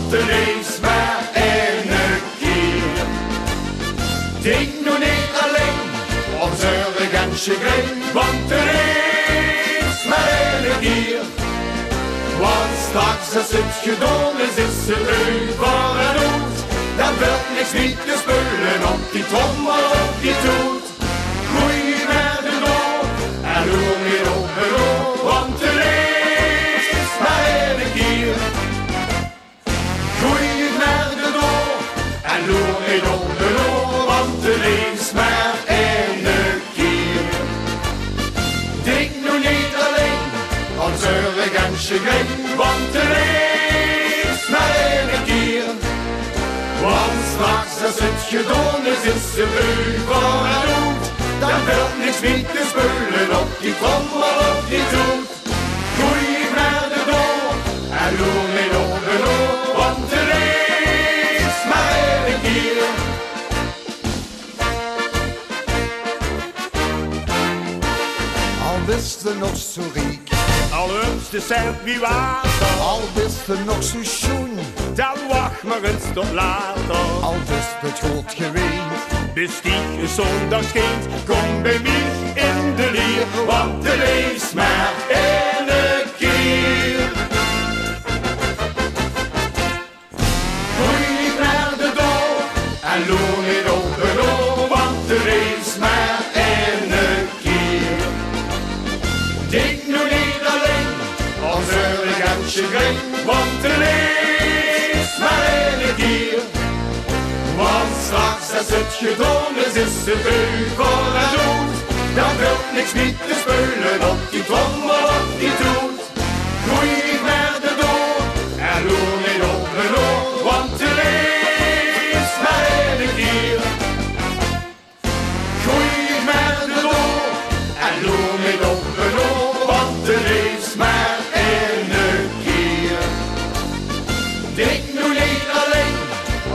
want er is maar één keer. Denk nu niet alleen om zorg en chagrin, want er is maar één keer. Want straks als het gedaan is, is het over en uit. Dan wordt niks niet te spullen op die trommel op die toet. Gooi naar de door en doe niet op en door, want er is maar één keer. Gooi naar de door en doe niet op en door, want er is maar één keer. Denk nu niet alleen aan zorg en chagrin, want er is maar één keer. Want straks als het gedaan is, is het over en uit. Dan wordt niks meer te spullen op die trommel op die toet. Gooi naar de door en doe niet op en door, want er is maar één keer. Al wist er nog zo rijk, al de cent wie water, al wist er nog zo schoon, dan wacht maar een stond later. al wist het goed geweest. Bis die zondag schijnt, kom bij mij in de leer, want er is maar één keer. Gooi naar de door en loer niet op en door, want er is maar één keer. Denk nu niet alleen aan zorg en chagrin, want er is maar één keer. Want straks als het gedaan is, is het over en uit. Dan wordt niks meer te spullen op die trommel op die toet. Gooi naar de door en loer niet op en door, want er is maar één keer. Gooi naar de door en loer niet op en door, want er is maar één keer. Denk nu niet alleen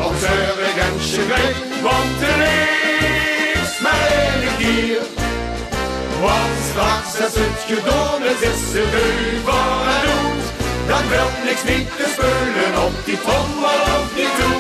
aan zorg en chagrin, want er is maar één keer. Want straks als het gedaan is, is het over en uit. Dan wordt niks meer te spullen op die trommel op die toet.